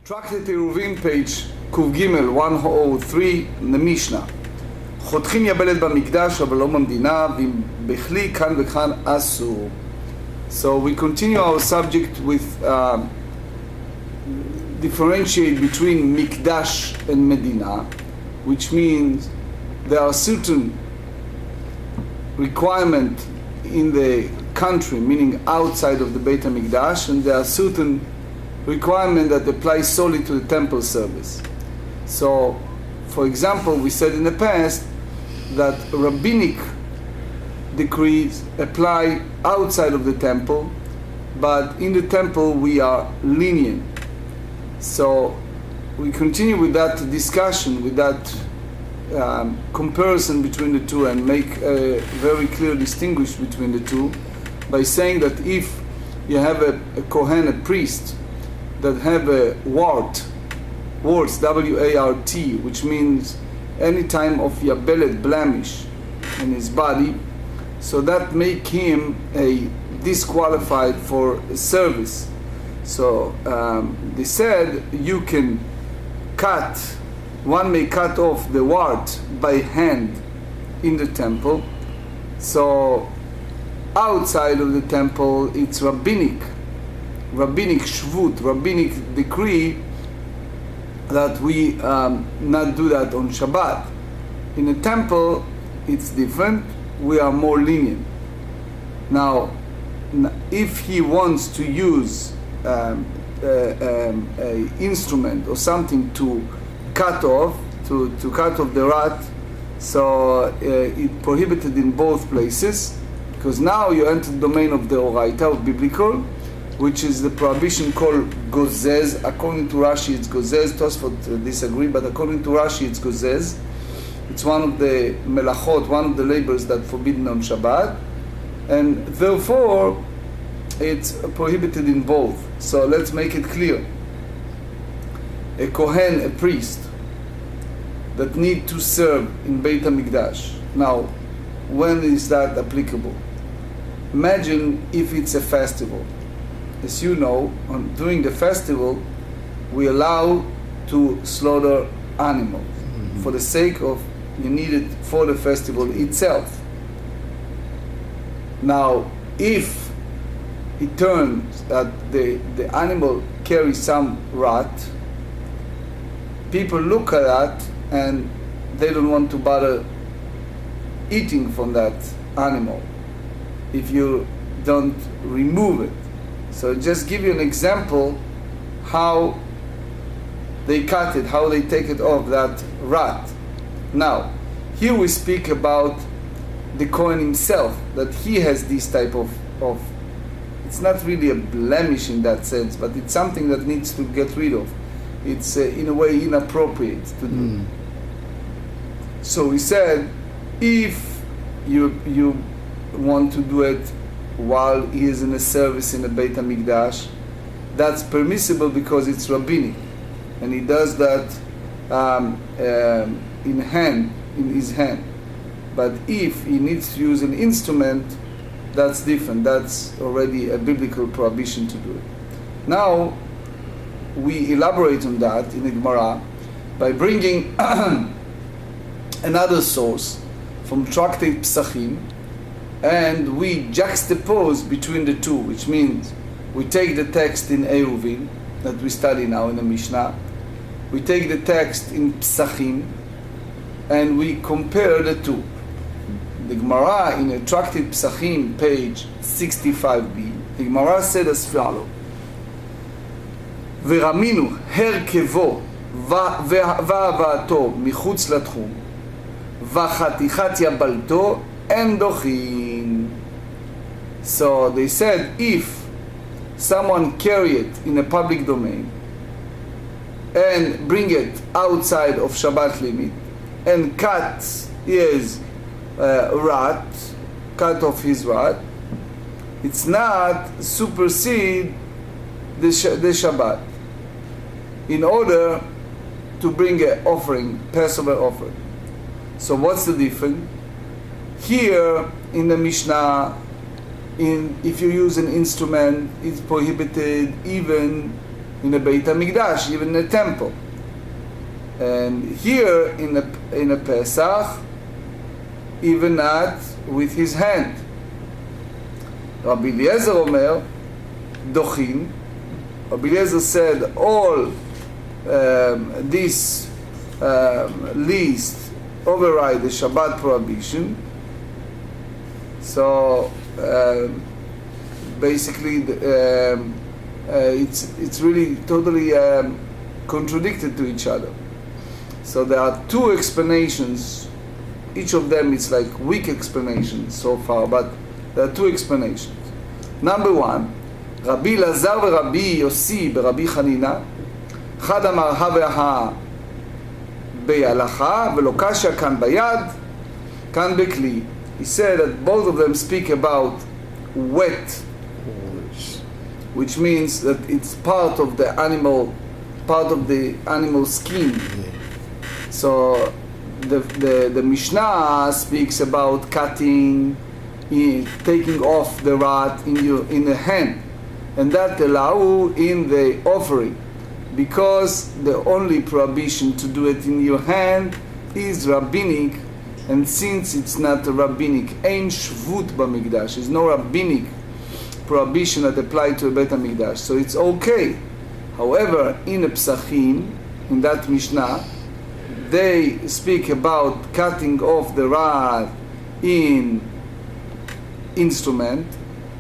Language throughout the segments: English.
Tractate Eruv, page ק"ג 103, למישנה. חותכים יבלת במקדש אבל לא במדינה, ואם בכלי כאן וכאן אסור. So we continue our subject with differentiate between mikdash and medina, which means there are certain requirements in the country, meaning outside of the Beit HaMikdash, and there are certain requirements that apply solely to the temple service. So, for example, we said in the past that rabbinic decrees apply outside of the temple, but in the temple we are lenient. So we continue with that discussion, with that comparison between the two, and make a very clear distinguish between the two by saying that if you have a Kohen, a priest, that have a warts, W-A-R-T, which means any time of yabelet, blemish in his body, so that make him a disqualified for service. So they said you can cut, one may cut off the wart by hand in the temple. So outside of the temple it's rabbinic shvut, rabbinic decree that we not do that on Shabbat. In the temple it's different, we are more lenient. Now if he wants to use a instrument or something to cut off the rat, so it prohibited in both places, because now you enter the domain of the Oraita, of biblical, which is the prohibition called gozez. According to Rashi it's gozez, Tosfot disagree, but according to Rashi it's gozez. It's one of the melachot, one of the labors that forbidden on Shabbat, and therefore it's prohibited in both. So let's make it clear. A Kohen, a priest, that need to serve in Beit HaMikdash. Now, when is that applicable? Imagine if it's a festival. As you know, during the festival, we allow to slaughter animals for the sake of, you need it for the festival itself. Now, if it turns that the animal carries some rat, people look at that and they don't want to bother eating from that animal if you don't remove it. So just give you an example how they cut it, how they take it off, that rat. Now, here we speak about the Kohen himself, that he has this type of it's not really a blemish in that sense, but it's something that needs to get rid of. It's in a way inappropriate to do. So we said, if you want to do it while he is in a service in the Beit HaMikdash, that's permissible because it's rabbinic, and he does that in his hand. But if he needs to use an instrument, that's different. That's already a biblical prohibition to do it. Now we elaborate on that in the Gemara by bringing another source from Tractate Psachim, and we juxtapose between the two, which means we take the text in Eiruvin that we study now in the Mishna, we take the text in Psachim, and we compare the two. The Gemara in a Tractate Psachim, page 65b, the Gemara said as follows: ורמינו הרכבו והבאתו מחוץ לתחום וחתיכת יבלתו אין דוחין. So they said, if someone carry it in a public domain and bring it outside of Shabbat limit and cut his rat, cut off his rat, it's not supersede the Shabbat in order to bring an offering, Passover offering. So what's the difference? Here in the Mishnah, if you use an instrument, it's prohibited even in the Beit HaMikdash, even in the temple. And here in a Pesach, even not with his hand. Rabbi Eliezer Omer, Dochin. Rabbi Eliezer said all this list override the Shabbat prohibition. So basically, it's really totally contradicted to each other. So there are two explanations. Each of them is like weak explanations so far, but there are two explanations. Number one, Rabbi Lazar ורבי יוסי ברבי חנינה, אחד אמר הא והא בהלכה ולא קשיא כאן ביד, כאן בכלי. He said that both of them speak about wet, which means that it's part of the animal skin. So the Mishnah speaks about cutting, taking off the rat in the hand, and that allow in the offering, because the only prohibition to do it in your hand is rabbinic, and since it's not a rabbinic, ein shvut b'mikdash, there's no rabbinic prohibition that apply to a Beit HaMikdash, so it's okay. However, in a Psachim, in that Mishnah, they speak about cutting off the rat in instrument.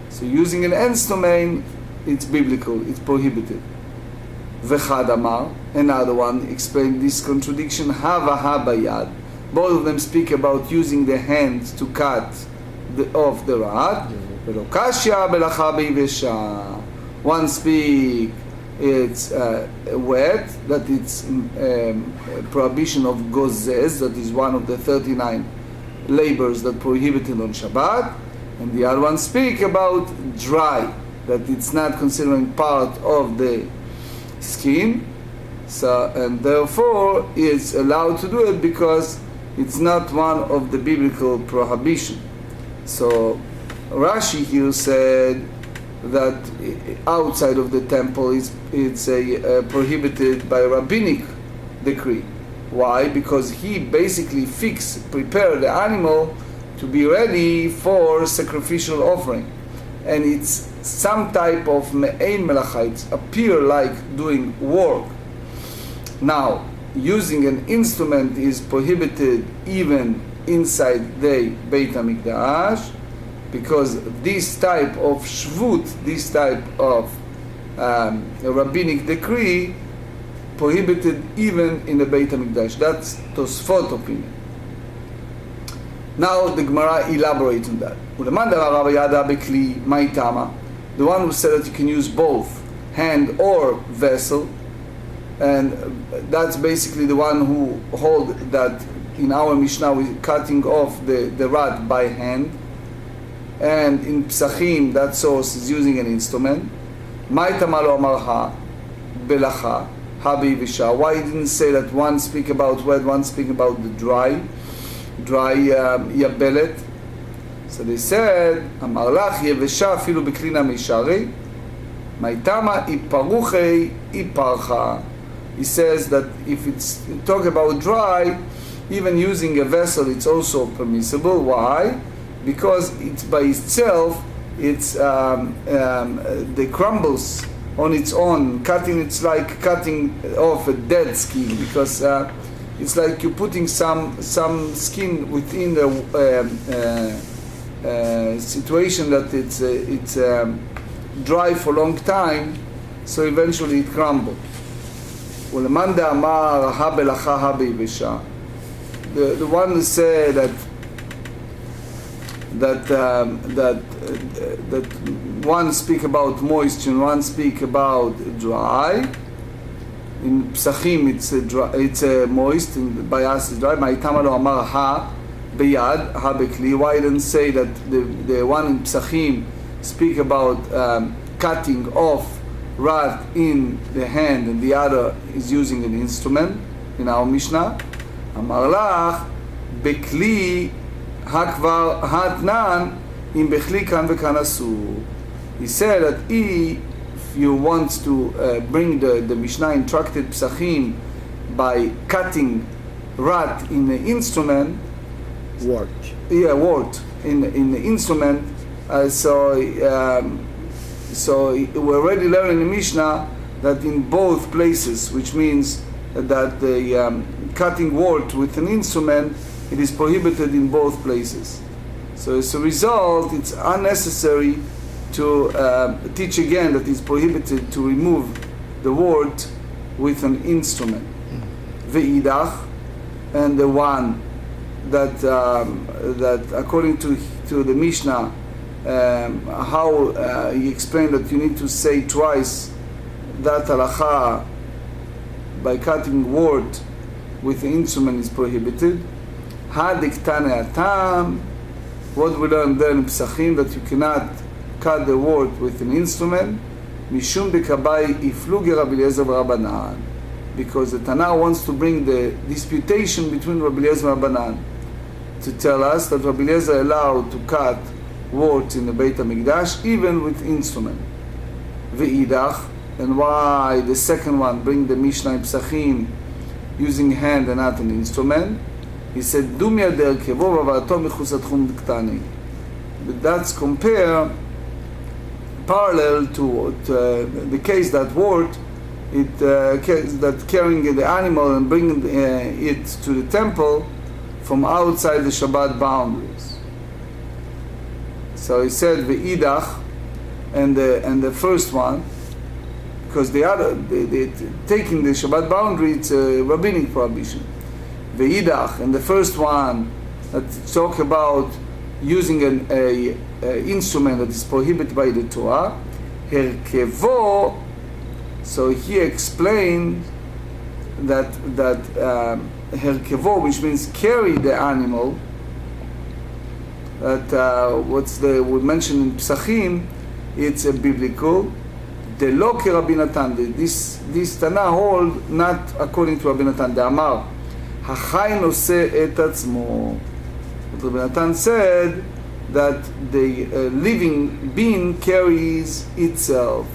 So using an instrument, it's biblical, it's prohibited. V'chad amar, another one explained this contradiction, ha v'ha bayad. Both of them speak about using the hands to cut off the rat. V'lo kashya belacha b'yivesha. One speak it's wet, that it's prohibition of gozez, that is one of the 39 labors that prohibited on Shabbat, and the other one speak about dry, that it's not considering part of the skin, so and therefore it's allowed to do it because it's not one of the biblical prohibition. So Rashi here said that outside of the temple it's prohibited by rabbinic decree. Why? Because he basically prepared the animal to be ready for sacrificial offering, and it's some type of me'ein melacha. It appear like doing work. Now, using an instrument is prohibited even inside the Beit HaMikdash, because this type of shvut, this type of rabbinic decree, prohibited even in the Beit HaMikdash. That's Tosfot opinion. Now the Gemara elaborates on that. The one who said that you can use both hand or vessel, and that's basically the one who hold that in our Mishnah we're cutting off the rat by hand, and in Psachim that source is using an instrument. Why he didn't say that one speak about wet, one speak about the dry yabelet? So they said, Amar lach yevesha afilu beklina meishari, maitama iparuchei iparcha. He says that if it's talk about dry, even using a vessel it's also permissible. Why? Because it's by itself, it's the crumbles on its own. Cutting, it's like cutting off a dead skin, because it's like you're putting some skin within the situation that it's dry for a long time, so eventually it crumbles. The one who said that one speak about moisture and one speak about dry. In Psachim it's moist, and by us it's dry. Ma'itama lo amar ha beyad ha bekli. Why didn't say that the one in Psachim speak about cutting off rat in the hand and the other is using an instrument in our Mishnah? Amar lach bekli hakvar hatnan im bekli kan vekan asur. He said that if you want to bring the Mishnah in Tractate Psachim by cutting rat in the instrument, Wart. wart in the instrument, so we already learned in the Mishnah that in both places, which means that the cutting wart with an instrument, it is prohibited in both places. So as a result, it's unnecessary to teach again that it's prohibited to remove the wart with an instrument. Ve'idach, and the one that according to the Mishnah, how he explained that you need to say twice that halacha by cutting wart with the instrument is prohibited. Hadiktane atam, what we learned there in Psachim, that you cannot cut the wart with an instrument. Mishum bekabai ifluge Rabbi Eliezer v'Rabbanan, because the Tana wants to bring the disputation between Rabbi Eliezer and Rabbanan to tell us that Rabbi Eliezer allowed to cut wart in the Beit HaMikdash even with instrument. Ve'idach, and why the second one bring the Mishnah in Psachim using hand and not an instrument. He said, Dum yader kevo v'avato michutz hatchum diktani. But that's parallel to the case that wart, that carrying the animal and bringing it to the temple from outside the Shabbat boundaries. So he said ve'idach, and the first one, because the other, taking the Shabbat boundary, it's a rabbinic prohibition. Ve'idach, and the first one that talk about using an instrument that is prohibited by the Torah, herkevo. So he explained that herkevo, which means carry the animal, that we mentioned in Psachim, it's a biblical. The lo ke Rabbi Natan, this Tana hold not according to Rabbi Natan. The Amar hachai noseh et atzmo. Rabbi Natan said that the living being carries itself.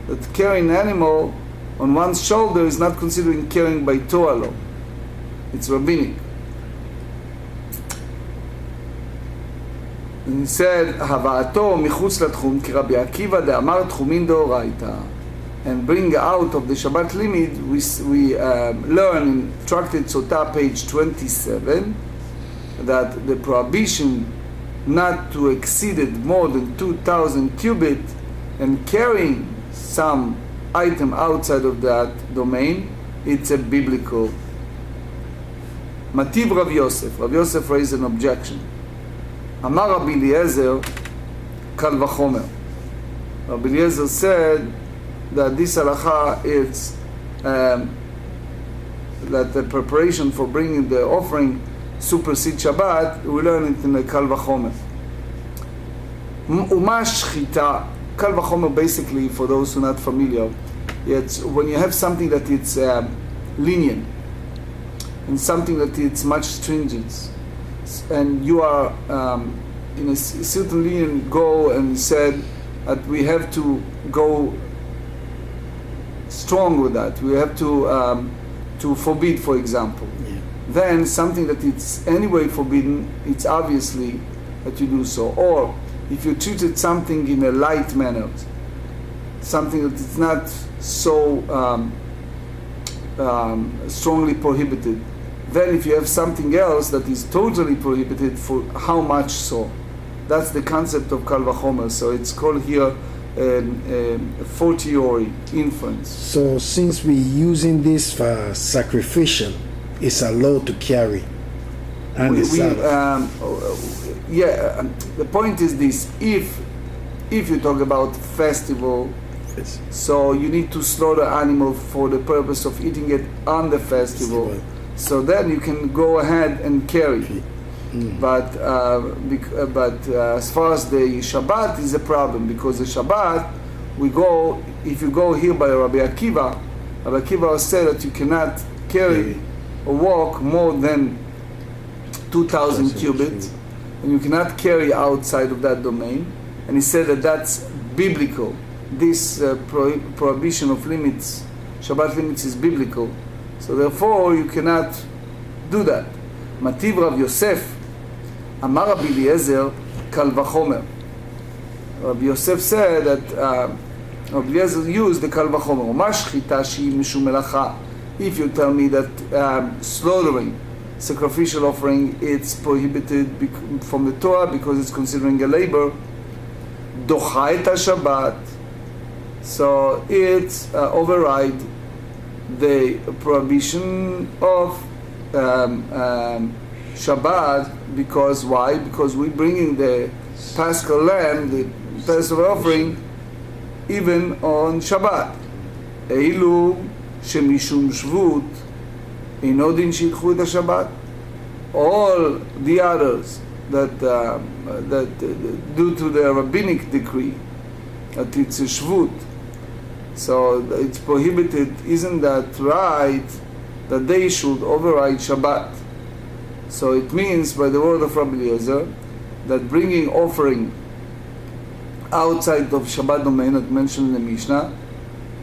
That carrying an animal on one's shoulder is not considering carrying by Torah law. It's rabbinic. And he said, Hava'ato michutz latchum ki Rabbi Akiva de'amar tchumin deoraita. And bring out of the Shabbat limit, we learn in Tractate Sotah, page 27, that the prohibition not to exceed it more than 2,000 cubit and carrying some item outside of that domain, it's a biblical. Mativ Rav Yosef. Rav Yosef raised an objection. Amar Rabbi Eliezer, kal v'chomer. Rabbi Eliezer said that this halacha is that the preparation for bringing the offering supersedes Shabbat. We learn it in the kal v'chomer. Uma shchita. Kal v'chomer, basically, for those who are not familiar, it's when you have something that it's lenient and something that it's much stringent, and you are in a certain lenient goal, and said that we have to go strong with that. We have to forbid, for example. Yeah. Then something that it's anyway forbidden, it's obviously that you do so. Or if you treated something in a light manner, something that is not so strongly prohibited, then if you have something else that is totally prohibited, for how much so? That's the concept of kal v'chomer. So it's called here a fortiori inference. So since we're using this for sacrificial, it's allowed to carry. And the point is this: if you talk about festival, yes, so you need to slaughter animal for the purpose of eating it on the festival. So then you can go ahead and carry. But as far as the Shabbat is a problem, because the Shabbat if you go here by Rabbi Akiva said that you cannot carry or walk more than 2,000 cubits, and you cannot carry outside of that domain. And he said that that's biblical. this prohibition of limits, Shabbat limits, is biblical. So therefore you cannot do that. Mativ Rav Yosef, Amar Rabbi Eliezer, Kal Vachomer. Rabbi Yosef said that Rabbi Eliezer used the Kal Vachomer. Umar shchita shehi mishum melacha. If you tell me that slaughtering, sacrificial offering, it's prohibited from the Torah because it's considering a labor, docha et Shabbat, so it's override the prohibition of Shabbat. Because why? Because we're bringing the Paschal lamb, the Passover offering, even on Shabbat. Eilu shemishum shvut אינו דין שיקחו את השבת. All the others that due to the rabbinic decree that it's a shvut, so it's prohibited. Isn't that right that they should override Shabbat? So it means, by the word of Rabbi Eliezer, that bringing offering outside of Shabbat domain, that mentioned in the Mishnah,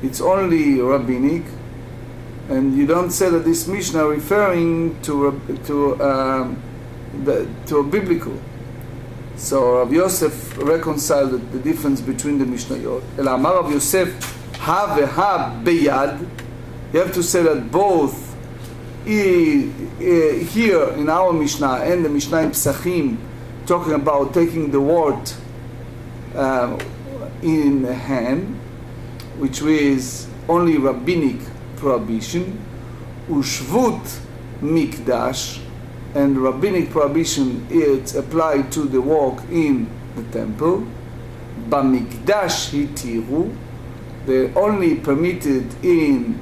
it's only rabbinic, and you don't say that this Mishnah referring to a biblical. So Rav Yosef reconciled the difference between the Mishnayot. Ela amar Rav Yosef ha veha beyad. You have to say that both here in our Mishnah and the Mishnah in Pesachim, talking about taking the wort in hand, which is only rabbinic prohibition, ushvut mikdash, and rabbinic prohibition is applied to the work in the temple. Bamikdash hitiru, they're only permitted in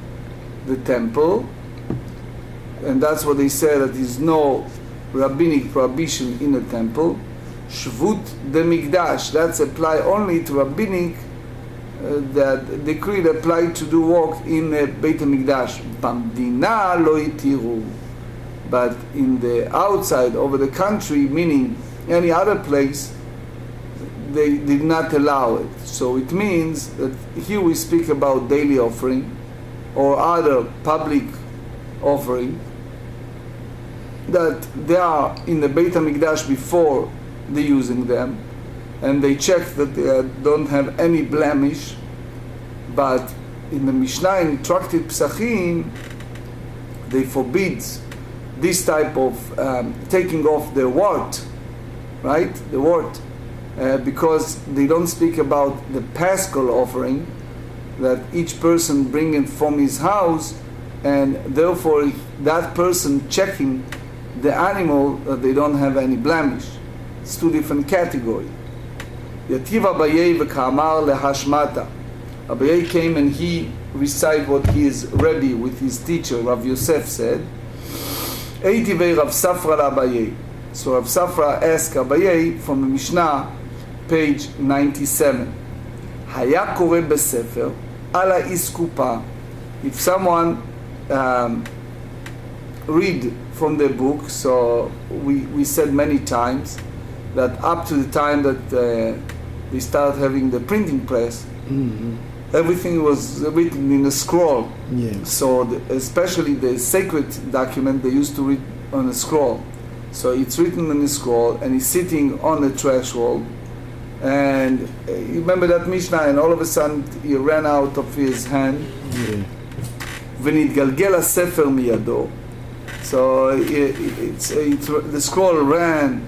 the temple, and that's what they say, that there is no rabbinic prohibition in the temple. Shvut the mikdash, that's apply only to rabbinic that decree applied to do work in Beit HaMikdash. Bamdina lo itiru, but in the outside over the country, meaning any other place, they did not allow it. So it means that here we speak about daily offering or other public offering, that they are in the Beit HaMikdash before they using them, and they check that they don't have any blemish. But in the Mishnah, in Tractate Pesachim, they forbid this type of taking off the wort, right? The wort, because they don't speak about the Paschal offering that each person bring it from his house, and therefore that person checking the animal that they don't have any blemish. It's two different categories. Yativ Abaye v'kamar lehashmata. Abaye came and he recited what his Rebbe with his teacher Rav Yosef said. Eitivei Rav Safra l'Abaye. So Rav Safra asked Abaye from the Mishnah, page 97. Haya kore besefer ala iskupa. If someone read from the book, so we said many times that up to the time that we started having the printing press, everything was written in a scroll. Yeah. So especially the sacred document, they used to read on a scroll. So it's written on a scroll, and he's sitting on the threshold. And you remember that Mishnah, and all of a sudden he ran out of his hand. Yeah. ונתגלגל הספר מידו. So the scroll ran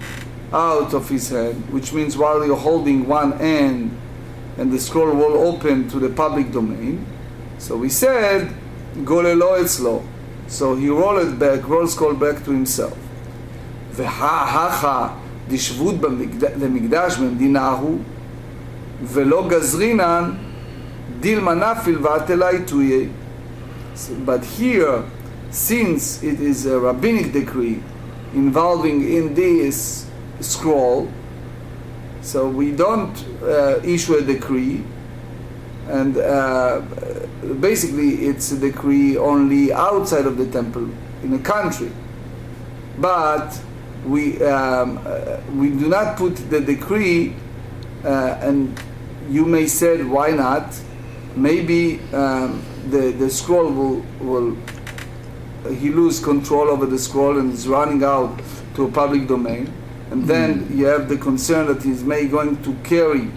out of his hand, which means while you're holding one end, and the scroll will open to the public domain. So we said, golelo etzlo. So he rolled scroll back to himself. והכה דשבות למקדש במדינה הוא, ולא גזרינן דילמה נפיל ועתלה יתויה. But here, since it is a rabbinic decree involving in this scroll, so we don't issue a decree, and basically it's a decree only outside of the temple in a country. But we do not put the decree and you may say, why not? Maybe the scroll will he lose control over the scroll and is running out to a public domain, and then you have the concern that he's going to carry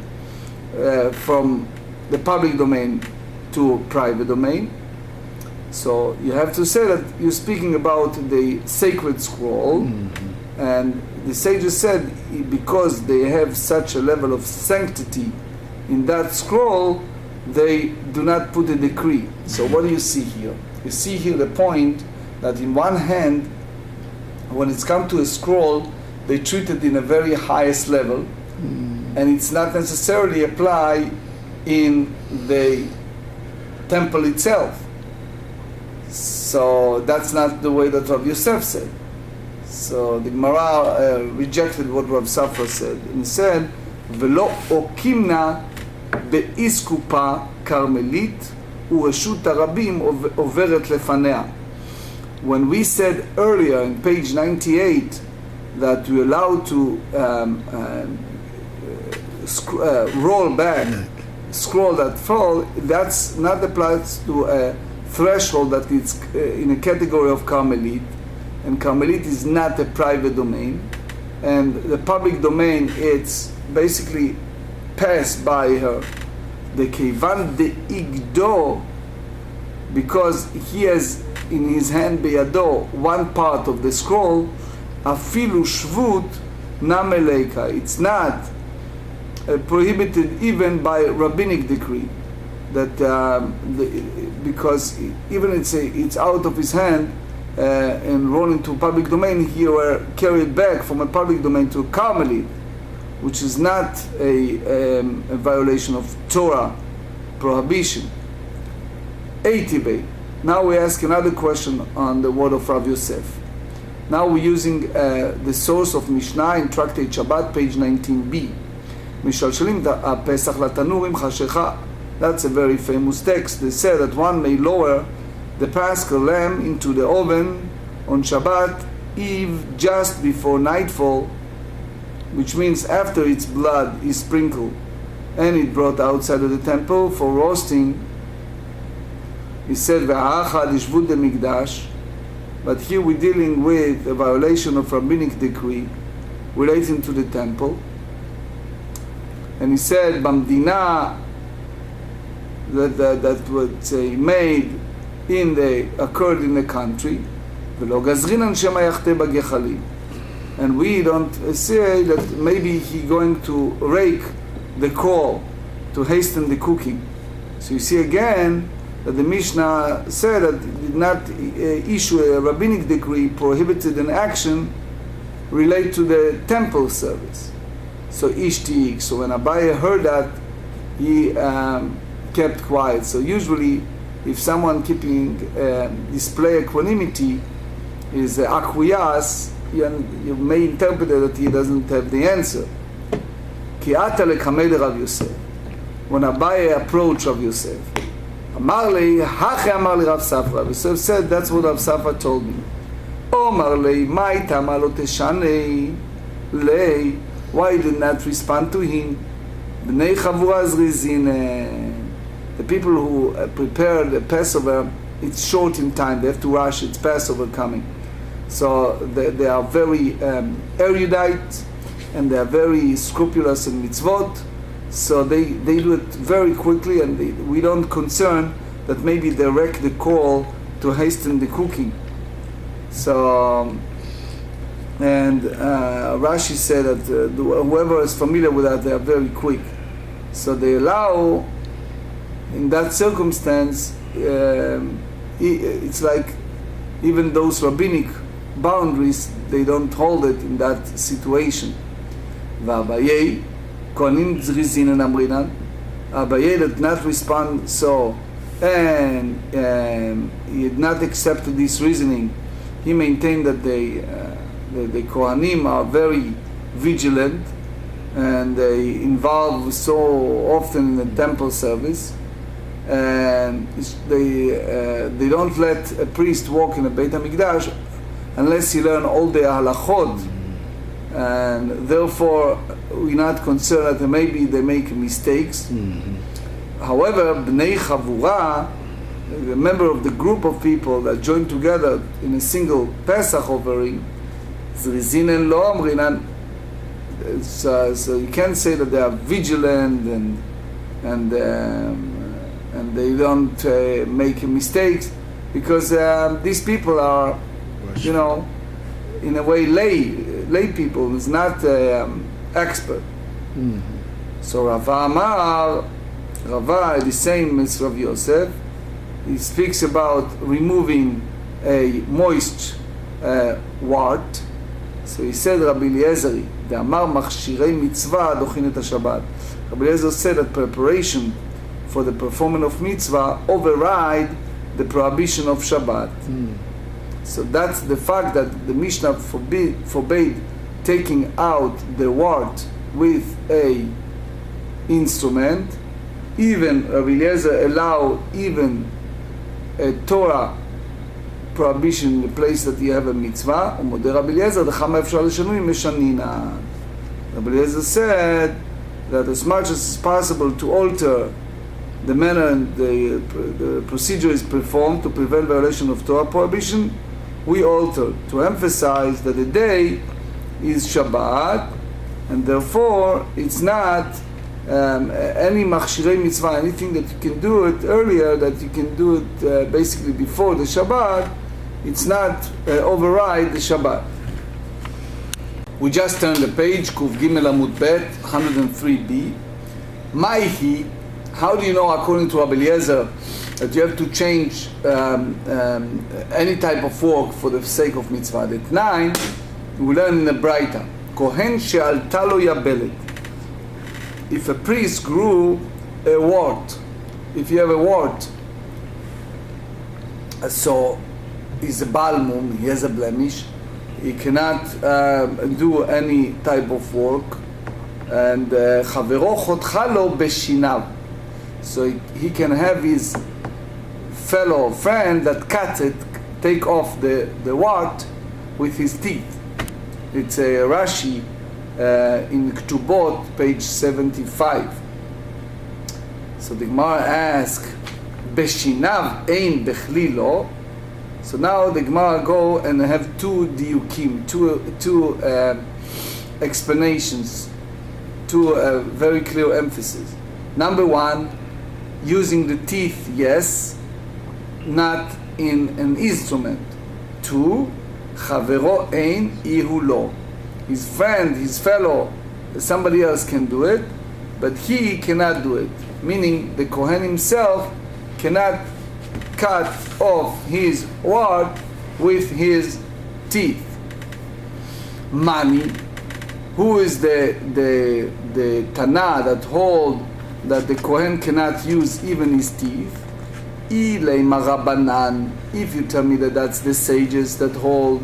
from the public domain to private domain. So you have to say that you're speaking about the sacred scroll, and the sages said because they have such a level of sanctity in that scroll, they do not put a decree. So what do you see here? You see here the point that in one hand, when it's come to a scroll, they treat it in a very highest level, and it's not necessarily apply in the temple itself. So that's not the way that Rav Yosef said. So the Gemara rejected what Rav Safra said, and he said, "Velo okimna beiskupa karmelit ureshut harabim overet lefanea." When we said earlier in page 98 that we're allowed to roll back, scroll that fall, that's not applied to a threshold that it's in a category of Carmelit, and Carmelit is not a private domain, and the public domain it's basically passed by her. The Kevan de Igdo, because he has in his hand beyado one part of the scroll, afilu shvut nameleika. It's not prohibited even by rabbinic decree, that because even it's out of his hand and rolling to public domain, he were carried back from a public domain to a Carmelit, which is not a violation of Torah prohibition. 80b. Now we ask another question on the word of Rav Yosef. Now we're using the source of Mishnah in Tractate Shabbat, page 19b. משלשלים הפסח לתנור עם חשיכה. That's a very famous text. They say that one may lower the Paschal lamb into the oven on Shabbat Eve just before nightfall, which means after its blood is sprinkled and it brought outside of the temple for roasting. He said, "Ve'achad ishvut demikdash," but here we're dealing with a violation of rabbinic decree relating to the temple. And he said, "Bamdina," that was made occurred in the country. "V'lo gazrinan shema yachte bagechalim." And we don't say that maybe he's going to rake the coal to hasten the cooking. So you see again that the Mishnah said that it did not issue a rabbinic decree prohibited an action relate to the temple service. So ishtik. So when Abaye heard that, he kept quiet. So usually, if someone keeping display equanimity is acquiesce, you may interpret it that he doesn't have the answer. Ki ata lekamei Rav Yosef. When Abaye approached Rav Yosef, Amar li, hachi amar li Rav Safra. Rav Yosef said, that's what Rav Safra told me. Omar li, mai tama lo teshanei lei. Why did not respond to him? Bnei chavura zrizin. The people who prepare the Passover, it's short in time. They have to rush. It's Passover coming. So they are very erudite, and they are very scrupulous in mitzvot. So they do it very quickly, and we don't concern that maybe they wreck the call to hasten the cooking. So, and Rashi said that whoever is familiar with that, they are very quick. So they allow, in that circumstance, it's like even those rabbinic boundaries, they don't hold it in that situation. Abaye did not respond so, and he did not accept this reasoning. He maintained that the Kohanim are very vigilant, and they involve so often in the temple service, and they don't let a priest walk in a Beit HaMikdash unless he learn all the halachot and therefore we're not concerned that maybe they make mistakes. However, Bnei Chavura, the member of the group of people that join together in a single Pesach offering, Zrizinen lo omrinan. So you can't say that they are vigilant and they don't make mistakes, because these people are, you know, in a way lay people. It's not expert. So Rava the same as Rav Yosef. He speaks about removing a moist wart. So he said, Rabbi Eliezer, דאמר מכשירי מצווה דוחין את השבת. Rabbi Eliezer said that preparation for the performance of mitzvah override the prohibition of Shabbat. So that's the fact that the Mishnah forbade taking out the wart with a instrument. Even Rabbi Eliezer allow even a Torah prohibition in the place that you have a mitzvah. ומודה רבי אליעזר, לכמה אפשר לשינוי משנינה. Rabbi Eliezer said that as much as possible to alter the manner and the procedure is performed to prevent violation of Torah prohibition, we alter to emphasize that the day is Shabbat, and therefore it's not any machshirei mitzvah, anything that you can do it earlier, that you can do it basically before the Shabbat, it's not override the Shabbat. We just turned the page, Kuf Gimel Amud Bet, 103b. Maihi, how do you know, according to Rabbi Eliezer, that you have to change any type of work for the sake of mitzvah? At 9, we learn in the Braita, Kohen she'alta lo yabelet. If a priest grew a wart, if you have a wart, so he's a balmum, he has a blemish, he cannot do any type of work, and chavero chotcha lo beshinav, so he can have his fellow friend that cut it, take off the wart with his teeth. It's a Rashi in Ktubot, page 75. So the Gemara asks, Beshinav ein bechli lo. So now the Gemara go and have two diukim, two explanations, two very clear emphasis. Number one, using the teeth, yes, not in an instrument. Two, chavero ein ihu lo. His friend, his fellow, somebody else can do it, but he cannot do it. Meaning the Kohen himself cannot cut off his wart with his teeth. Mani, who is the Tana that hold that the Kohen cannot use even his teeth? Ilei marabanan. If you tell me that that's the sages that hold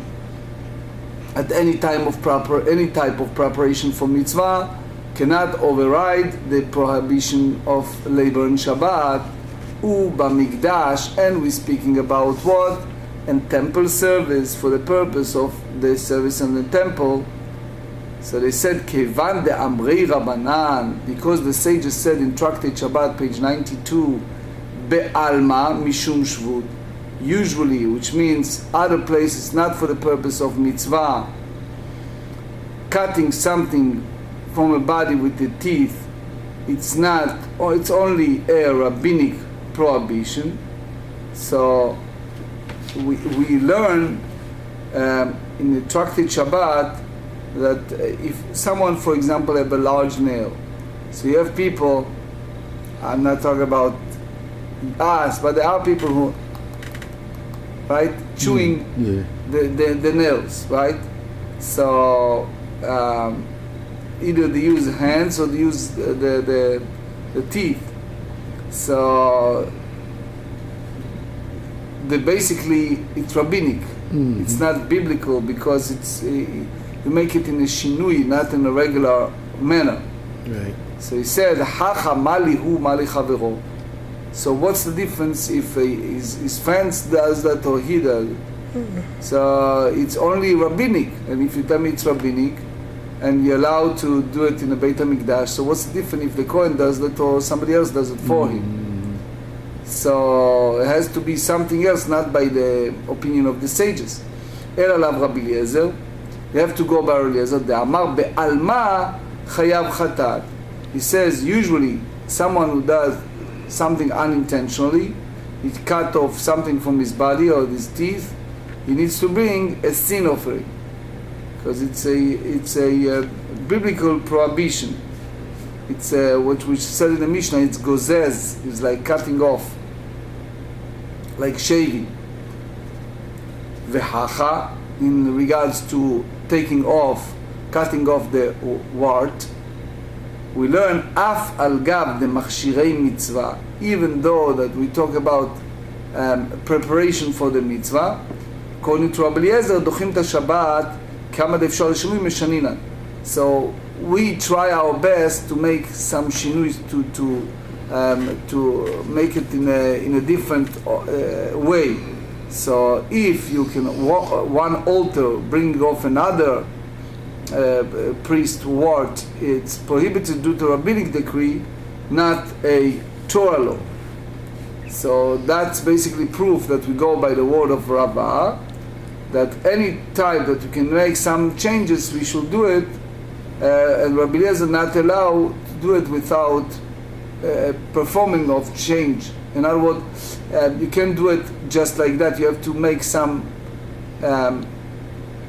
at any type of preparation for mitzvah cannot override the prohibition of labor in Shabbat. Bamikdash, and we're speaking about what? And temple service, for the purpose of the service in the temple. So they said, Kevan de Amrei Rabbanan, because the sages said in Tractate Shabbat, page 92, Be'alma mishum shvut, usually, which means other places, not for the purpose of mitzvah, cutting something from a body with the teeth, it's not, or it's only a rabbinic prohibition. So we learn in the Tractate Shabbat that if someone, for example, have a large nail, so you have people, I'm not talking about us, but there are people who, right, chewing the nails, right? So either they use hands or they use the teeth. So basically it's rabbinic. It's not biblical, because it's you make it in a shinui, not in a regular manner. Right. So he said, "Hacha mali hu mali chavero." So what's the difference if his friend does that or he does? So it's only rabbinic, and if you tell me it's rabbinic, and you're allowed to do it in a Beit HaMikdash. So what's the difference if the Kohen does it or somebody else does it for him? So it has to be something else, not by the opinion of the sages. El alav Rabbi Eliezer. You have to go by Rabbi Eliezer. De'amar be'alma chayav chatat. He says usually someone who does something unintentionally, he cut off something from his body or his teeth, he needs to bring a sin offering, because it's a biblical prohibition. It's what we said in the Mishna. It's gozez. It's like cutting off, like shaving. Vehacha, in regards to taking off, cutting off the wart. We learn af al gav the machshirei mitzvah, even though that we talk about preparation for the mitzvah. According to Rabbi Eliezer, dochim ta Shabbat kama de'efshar shinui meshaninah. So we try our best to make some shinuis to make it in a different way. So if you can one altar bring off another priest wart, it's prohibited due to rabbinic decree, not a Torah law. So that's basically proof that we go by the word of Rabbah, that any time that you can make some changes, we should do it, and Rabbi Eliezer not allowed to do it without performing of change. In other words, you can't do it just like that. You have to make some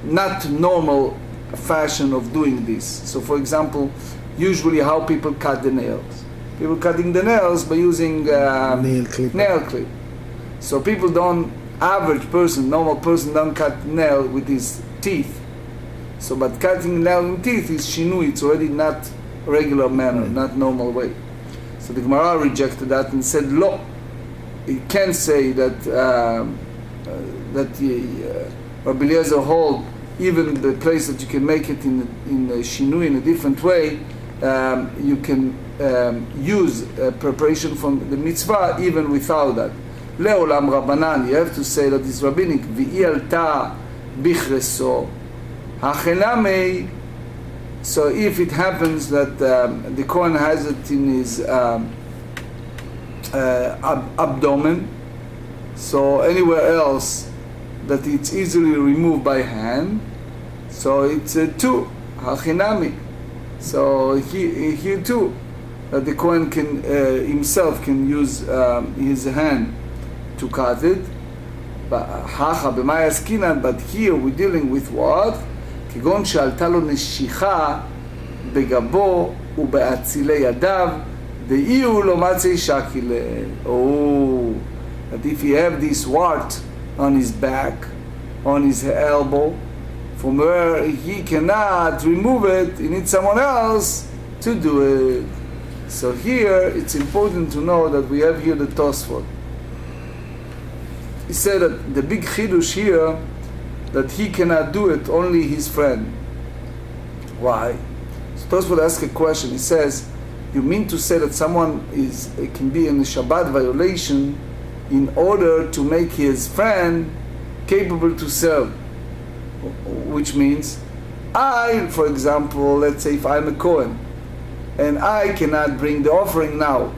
not normal fashion of doing this. So for example, usually how people cut the nails. People cutting the nails by using nail clip. So people don't, average person, normal person don't cut nail with his teeth. So but cutting nail with teeth is shinui, it's already not regular manner, not normal way. So the Gemara rejected that and said, lo, you can't say that Rabbi Eliezer hold even the place that you can make it in a shinui in a different way, you can use preparation from the mitzvah even without that. Le'olam Rabbanan, you have to say that it's rabbinic. V'i alta bichreso hachenamei. So if it happens that the Kohen has it in his abdomen, so anywhere else that it's easily removed by hand, so it's two hachinami. So here too, that the Kohen can himself can use his hand to cut it. But here we're dealing with what? כגון שעלתה לו נשיכה בגבו ובאצילי ידיו דאיהו לא מצי שקיל. Oh, that if you have this wart on his back, on his elbow, from where he cannot remove it, he needs someone else to do it. So here it's important to know that we have here the Tosfot. He said that the big chidush here, that he cannot do it, only his friend. Why? So Tosfot asks a question. He says, you mean to say that someone can be in a Shabbat violation in order to make his friend capable to serve? Which means, I, for example, let's say if I'm a Kohen, and I cannot bring the offering now,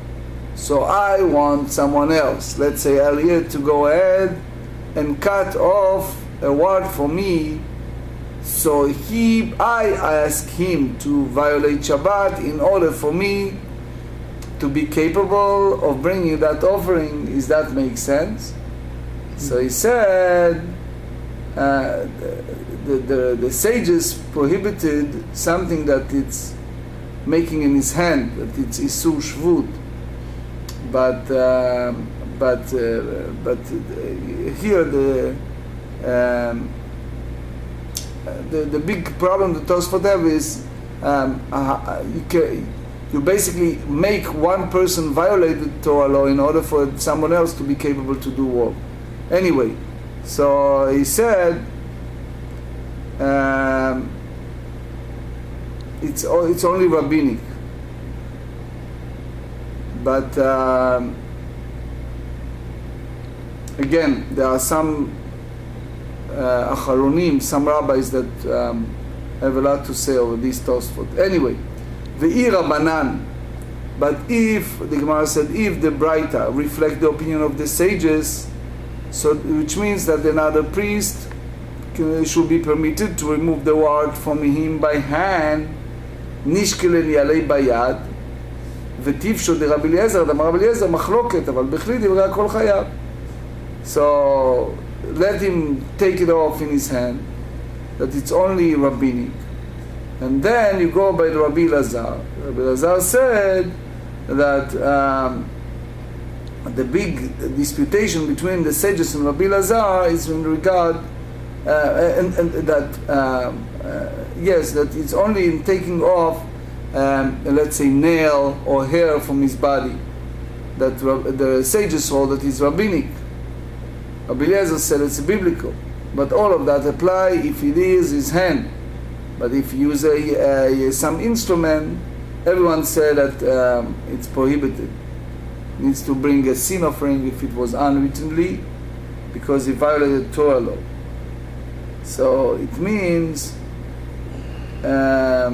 so I want someone else, let's say Elliot, to go ahead and cut off a word for me, so I ask him to violate Shabbat in order for me to be capable of bringing that offering. Does that make sense? So he said the sages prohibited something that it's making in his hand, that it's isur shvut, but here the big problem that Tosfot have is you basically make one person violate the Torah law in order for someone else to be capable to do work. Anyway, so he said it's only rabbinic, but again there are some acharonim, some rabbis that have a lot to say over this Tosfot. Anyway, Ve'i Rabbanan. But if, the Gemara said, if the Braita reflect the opinion of the sages, so which means that another priest should be permitted to remove the wart from him by hand, nishkelen yalei bayad, וטיפשו דרבי אליעזר, דאמר רבי אליעזר מחלוקת, אבל בכלי דברי הכל חייב. So let him take it off in his hand, that it's only rabbinic. And then you go by the Rabbi Lazar. Rabbi Lazar said that the big disputation between the sages and Rabbi Lazar is in regard, and that yes, that it's only in taking off, let's say, nail or hair from his body, that the sages hold that is rabbinic. Rabbi Eliezer said it's biblical, but all of that apply if it is his hand. But if you use some instrument, everyone said that it's prohibited. Needs to bring a sin offering if it was unwittingly, because he violated Torah law. So it means the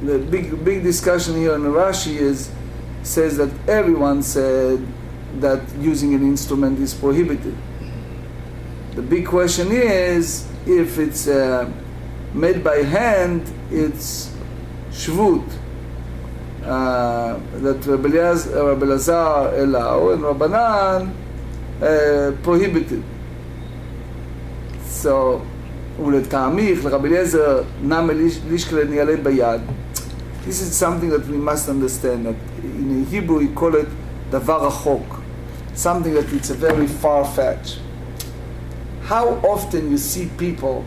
big discussion here in Rashi says that everyone said that using an instrument is prohibited. The big question is, if it's made by hand, it's shvut. That Rabbi Lazar allow and Rabbanan prohibited. So, ולטעמיך, לרבי אליעזר, נמי לישקל ניאלי ביד. This is something that we must understand, that in Hebrew we call it דבר רחוק, something that it's a very far-fetched. How often you see people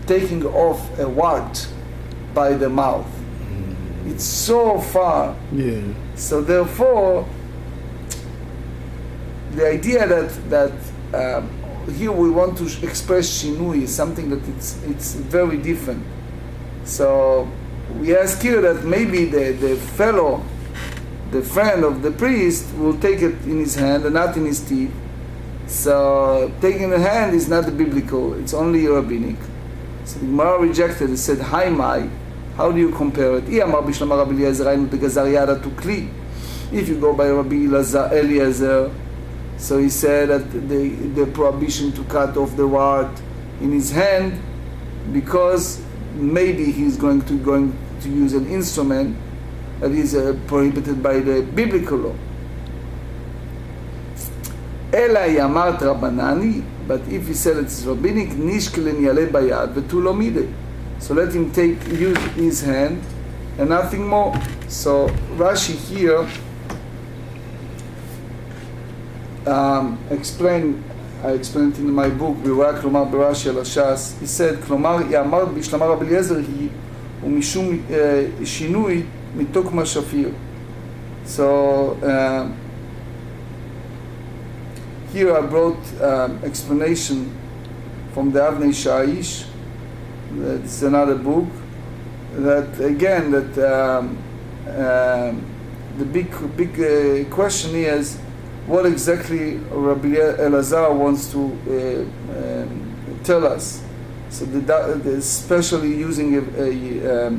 taking off a wart by the mouth? It's so far. Yeah. So therefore, the idea that here we want to express shinui, something that it's very different. So we ask here that maybe the friend of the priest will take it in his hand and not in his teeth. So taking the hand is not biblical, it's only rabbinic. So the Gemara rejected it, said, Hi mai, how do you compare it? If you go by Rabbi Eliezer, so he said that the prohibition to cut off the wart in his hand, because maybe he's going to use an instrument that is prohibited by the biblical law. Elai amart rabbanani, but if he said it's rabbinic, nishkelen yale bayad vetu lo mide. So let him use his hand and nothing more. So Rashi here I explained in my book, ביראה כלומר ברש"י על הש"ס, he said, כלומר, יאמר בשלמה רבי אליעזר היא, ומשום שינוי מתוקמה שפיר. So, here I brought explanation from the Avnei Shaish, it's another book, that again, that the big question is, what exactly Rabbi Elazar wants to tell us. So especially using a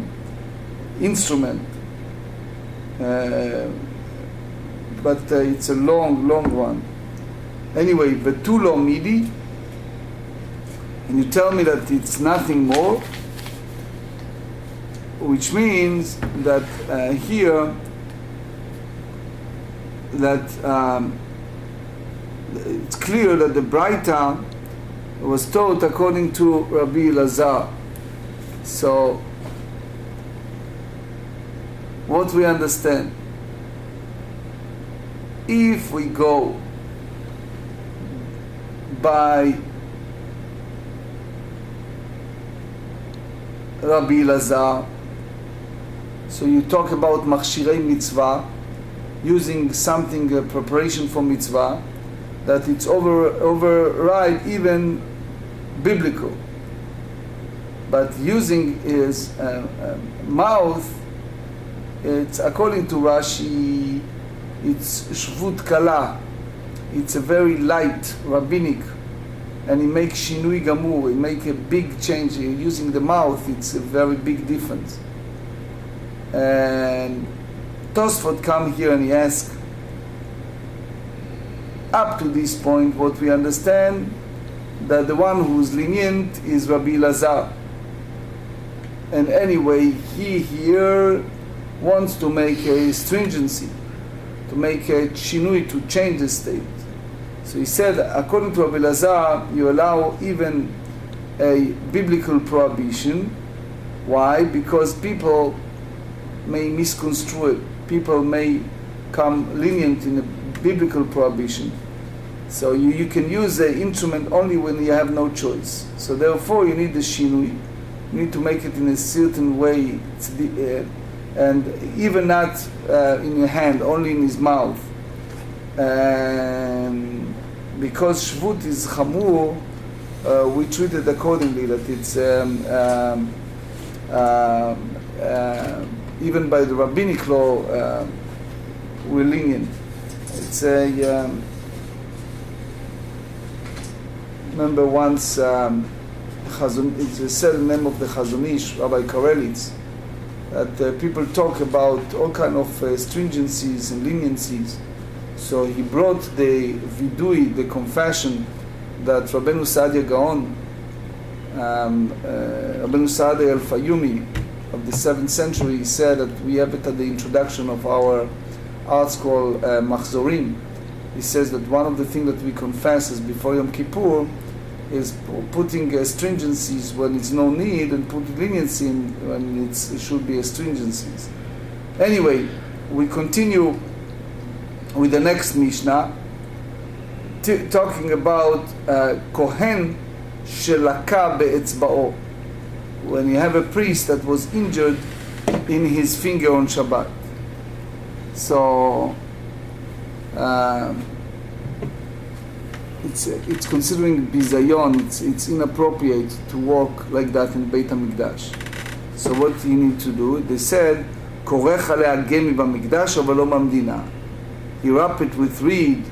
instrument, but it's a long one. Anyway, vetulo midi, and you tell me that it's nothing more, which means that here, that it's clear that the Braita was taught according to Rabbi Lazar. So, what we understand, if we go by Rabbi Lazar, so you talk about machshirei mitzvah, using something, preparation for mitzvah, that it's override even biblical. But using his mouth, it's according to Rashi, it's shvut kala. It's a very light rabbinic and he makes shinui gamur, he make a big change. Using the mouth, it's a very big difference. And Tosfot come here and he asks, up to this point, what we understand, that the one who's lenient is Rabbi Lazar. And anyway, he here wants to make a stringency, to make a shinui, to change the state. So he said, according to Rabbi Lazar, you allow even a biblical prohibition. Why? Because people may misconstrue it. People may come lenient in a biblical prohibition. So you can use the instrument only when you have no choice. So therefore you need the shinui. You need to make it in a certain way, and even not in your hand, only in his mouth. And because Shvut is Chamur, we treat it accordingly, that it's even by the rabbinic law, we're lenient. It's a remember once it's said in the name of the Chazon Ish, Rabbi Karelitz, that people talk about all kind of stringencies and leniencies. So he brought the vidui, the confession that Rabbeinu Saadia Gaon, Rabbeinu Saadia al-Fayumi of the 7th century, said that we have it at the introduction of our art scroll Machzorim. He says that one of the things that we confess is before Yom Kippur is putting stringencies when it's no need, and putting leniency when it should be stringencies. Anyway, we continue with the next Mishnah, talking about Kohen shelaka be'etzba'o, when you have a priest that was injured in his finger on Shabbat. So it's considering bizayon, it's inappropriate to walk like that in Beit HaMikdash. So what you need to do, they said, korech alea gemi b'mikdash אבל לא במדינה. He wrapped it with reed,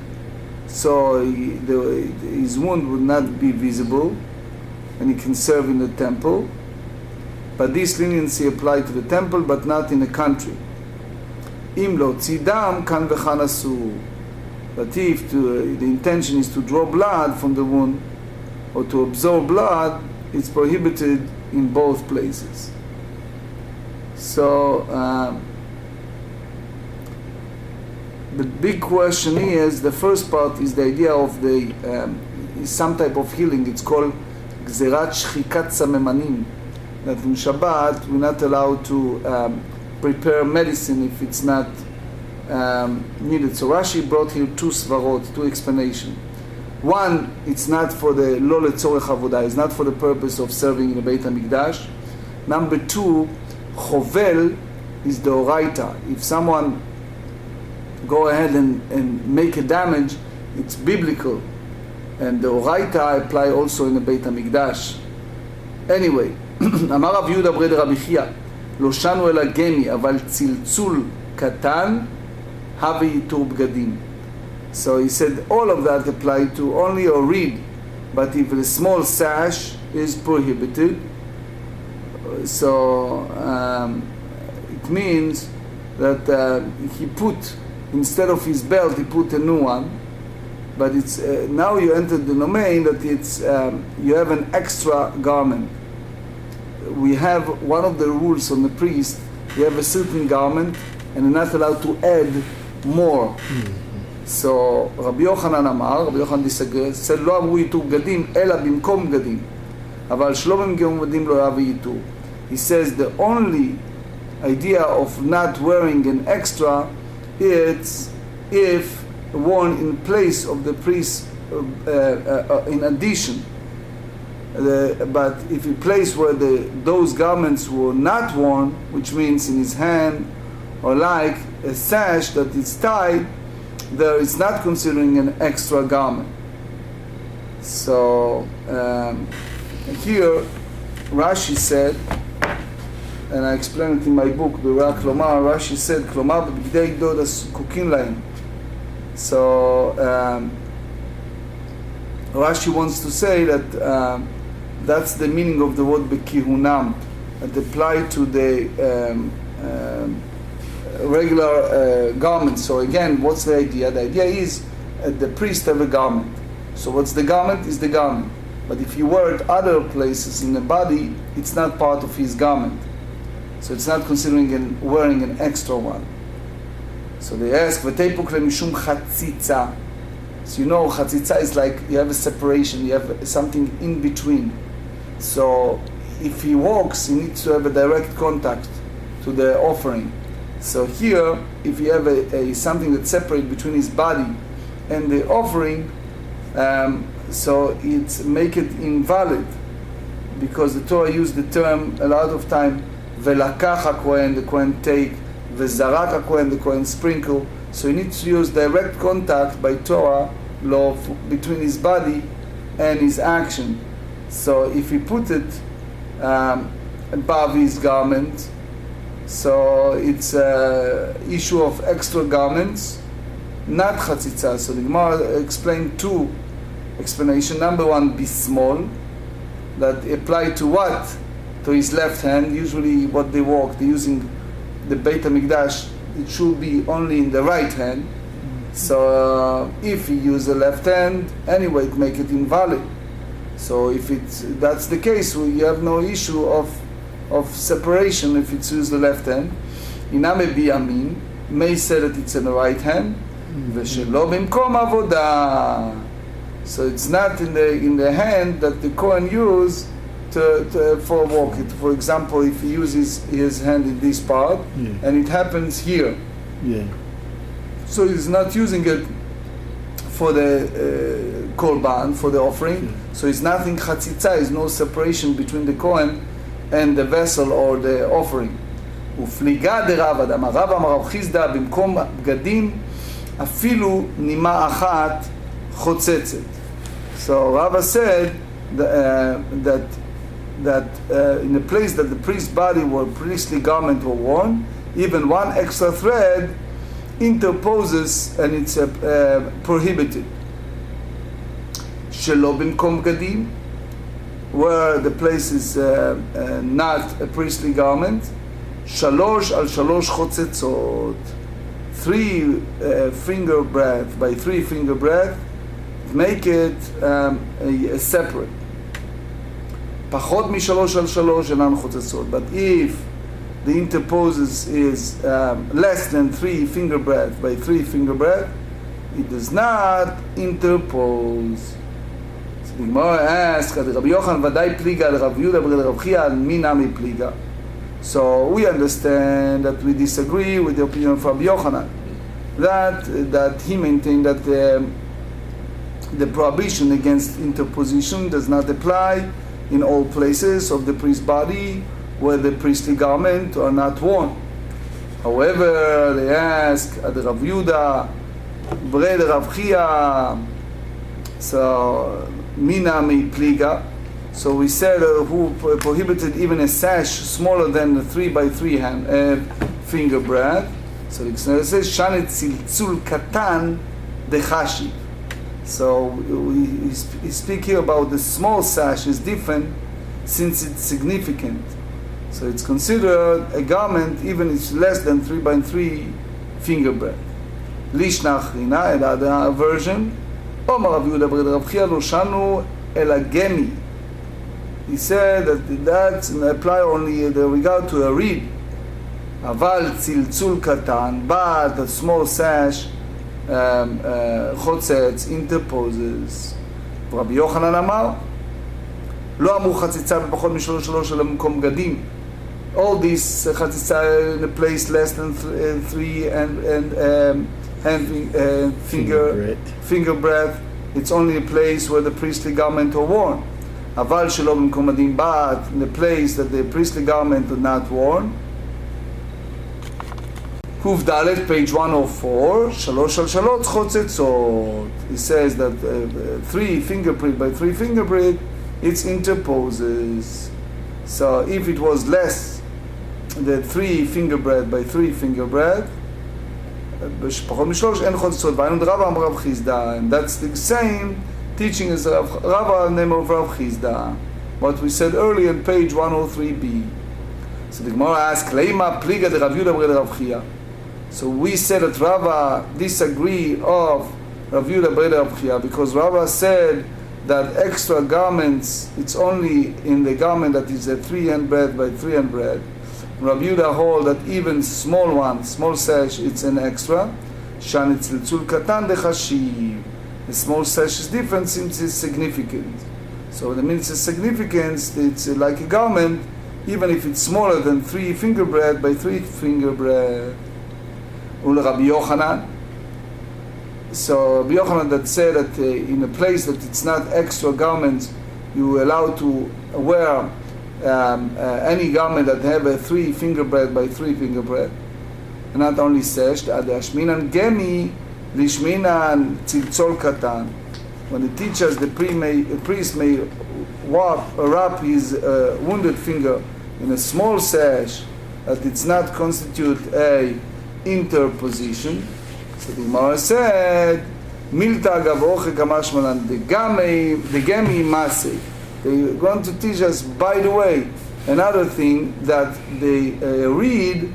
so his wound would not be visible, and he can serve in the temple. But this leniency applied to the temple, but not in the country. Im lo tzidam kan v'chan asur. But if the intention is to draw blood from the wound, or to absorb blood, it's prohibited in both places. So the big question is, the first part is the idea of the some type of healing. It's called gzerat shchikat samemanim, that in Shabbat we're not allowed to prepare medicine if it's not needed. So Rashi brought here two svarot, two explanations. One, it's not for the lo letzorech avodah, it's not for the purpose of serving in the Beit HaMikdash. Number two, chovel is the oraita. If someone go ahead and make a damage, it's biblical, and the oraita apply also in the Beit HaMikdash. Anyway, אמר רב יהודה ברי דרבי חייא, לא שנו אלא גמי, אבל צלצול קטן, הווה ייתור בגדים. So he said all of that apply to only a reed, but if a small sash is prohibited, so it means that he put, instead of his belt, he put a new one. But it's now you enter the domain that it's you have an extra garment. We have one of the rules on the priest. You have a certain garment, and you're not allowed to add more. So Rabbi Yochanan אמר, Rabbi Yochanan disagreed, said לא אמרו ייתור בגדים אלא במקום בגדים, אבל שלא במקום בגדים לא יהווה ייתור. He says the only idea of not wearing an extra is if worn in place of the priest, in addition. But if a place where those garments were not worn, which means in his hand, or like a sash that is tied, there is not considering an extra garment. So here Rashi said, and I explained it in my book, B'Rak Lomar, Rashi said, Klomar b'bgdei dod הזקוקים להם. So Rashi wants to say that that's the meaning of the word bekihunam, that apply to the regular garment. So again, what's the idea? The idea is the priest have a garment. So what's the garment is the garment. But if you wear it other places in the body, it's not part of his garment. So it's not considering wearing an extra one. So they ask, "V'teipuk lemishum chatzitza." So you know, chatzitza is like you have a separation, you have something in between. So if he walks, he needs to have a direct contact to the offering. So here, if you have a something that separates between his body and the offering, so it's make it invalid, because the Torah used the term a lot of time, velakach hakohen, the Kohen take, vezarak hakohen, the Kohen sprinkle. So he needs to use direct contact by Torah law between his body and his action. So if he put it above his garment, so it's an issue of extra garments, not chatzitza. So the Gemara explained two explanations. Number one, be small, that apply to what? To his left hand. Usually what they walk, they're using the Beit HaMikdash, it should be only in the right hand. So if he uses the left hand, anyway, it make it invalid. So if that's the case, you have no issue of separation if it's used the left hand. Iname biyamin, may say that it's in the right hand. V'shelo b'mkom avodah. So it's not in the hand that the Kohen use for walking. For example, if he uses his hand in this part, and it happens here, so he's not using it for the korban, for the offering. So it's nothing chatzitza, there's no separation between the Kohen and the vessel or the offering. ופליגה דרב אדם, הרב אמר רב חיסדא, במקום בגדים אפילו נימה אחת חוצצת. So Rava said that in a place that the priest's body or priestly garment were worn, even one extra thread interposes and it's prohibited. שלא במקום בגדים, where the place is not a priestly garment, 3 על 3 חוצצות, 3 finger breadth by 3 finger breadth, make it a separate. פחות מ3 על 3 אינן חוצצות. But if the interposes is less than 3 finger breadth by 3 finger breadth, it does not interpose. So the Gemara asks, Rabbi Yochanan ודאי פליגה לרב יהודה ולרב חייא, מי נמי פליגה? So we understand that we disagree with the opinion of Rabbi Yochanan, that he maintained that the prohibition against interposition does not apply in all places of the priest's body where the priestly garment are not worn. However, they ask at the Rav Yehuda, Bre the Rav Chia, so Mina mi pliga. So we said who prohibited even a sash smaller than the 3 by 3 finger breadth. So it says Shanet Tziltzul Katan Dechashi. So we speak here about the small sash is different since it's significant. So it's considered a garment even if it's less than 3 by 3 finger breadth. Lishna Achrina, another version. Omar Rav Yehuda בר רב חייא לא שנו אלא גמי. He said that apply only in regard to a reed. אבל צלצול קטן, but a small sash חוצץ interposes. רבי יוחנן אמר לא אמרו חציצה בפחות מ3 אלא במקום בגדים. All these חציצה in a place less than 3 and finger breadth, it's only a place where the priestly garment are worn. אבל שלא במקום בגדים, but in the place that the priestly garment are not worn. Kuf Dalet, page 104, 3 על 3 חוצצות. It says that 3 fingerprint by 3 fingerprint, it interposes. So if it was less than 3 finger breadth by 3 finger breadth, פחות מ3 אין חוצצות. והיינו דרבה אמר רב חיסדא, and that's the same teaching is Rava name of Rav Chizda, what we said earlier in page 103b. So the Gemara asks, Leima pliga de Rav Yehuda bre Rav Chia. So we said that Rava disagree of Rav Yehuda bre Rav Chia because Rava said that extra garments, it's only in the garment that is a 3-hand breadth by 3-hand breadth. Rav Yehuda hold that even small one, small sash, it's an extra. Shan tziltzul katan dechashiv. The small sash is different since it's significant. So when it means it's significance, it's like a garment, even if it's smaller than 3 finger breadth by 3 finger breadth. Ul Rabbi Yochanan. So Rabbi Yochanan that said that in a place that it's not extra garments, you are allowed to wear any garment that have a 3 finger breadth by 3 finger breadth. And not only sash, the Ashminan Gemi, Lishminan Tziltzol Katan. When it teaches the priest may wrap his wounded finger in a small sash, that it's not constitute a interposition. So the Gemara said, Milta Gavoche Kamashmalan, the Gemi Masei. They're going to teach us, by the way, another thing that the reed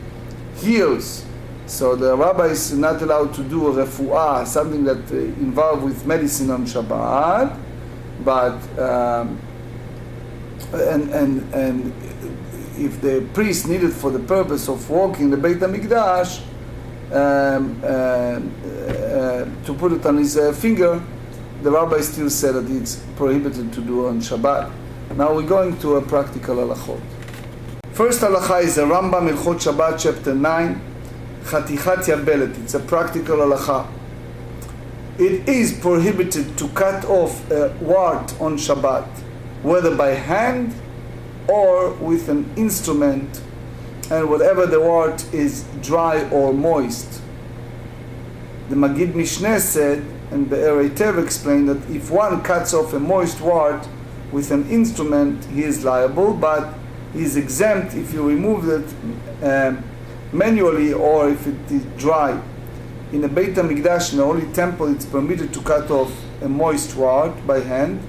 heals. So the rabbi is not allowed to do a refuah, something that involved with medicine on Shabbat, but and if the priest needed for the purpose of walking the Beit HaMikdash to put it on his finger, the rabbi still said that it's prohibited to do on Shabbat. Now we're going to a practical halachot. First halacha is a Rambam Ilchot Shabbat, chapter 9, Chatichat Yabelet. It's a practical halacha. It is prohibited to cut off a wart on Shabbat, whether by hand or with an instrument, and whatever the wart is dry or moist. The Magid Mishneh said, and the Ereitev explained, that if one cuts off a moist wart with an instrument, he is liable, but he is exempt if you remove it manually or if it is dry. In a Beit HaMikdash, in the Holy Temple, it's permitted to cut off a moist wart by hand,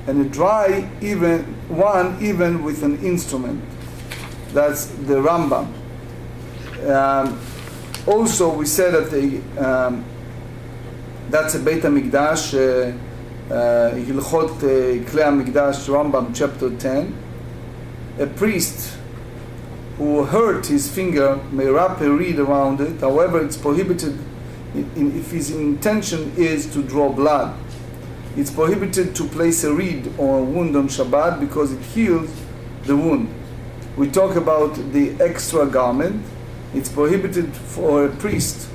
and a dry even with an instrument. That's the Rambam. Also, we said that that's a Beit HaMikdash, Hilchot Klei HaMikdash, Rambam, chapter 10. A priest who hurt his finger may wrap a reed around it. However, it's prohibited if his intention is to draw blood. It's prohibited to place a reed or a wound on Shabbat because it heals the wound. We talk about the extra garment. It's prohibited for a priest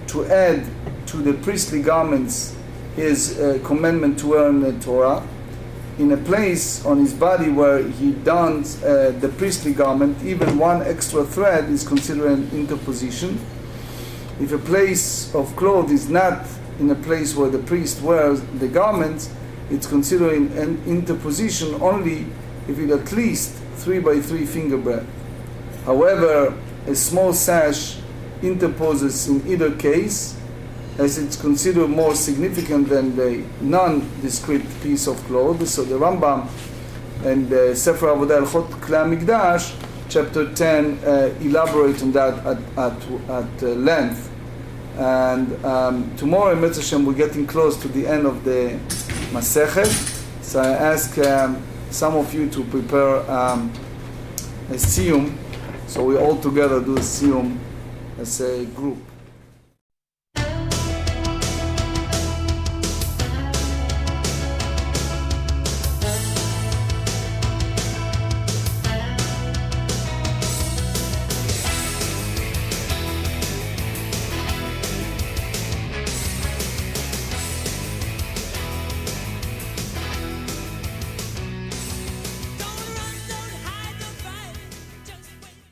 to add to the priestly garments his commandment to earn the Torah. In a place on his body where he dons the priestly garment, even one extra thread is considered an interposition. If a place of clothes is not in a place where the priest wears the garments, it's considered an interposition only if it at least 3 by 3 finger breadth. However, a small sash interposes in either case, as it's considered more significant than the non-discrete piece of cloth. So the Rambam and the Sefer Avodah Ilchot Klei HaMikdash, chapter 10, elaborate on that at length. And tomorrow, in Mitzvah Hashem, we're getting close to the end of the Masechet. So I ask some of you to prepare a siyum, so we all together do a siyum as a group.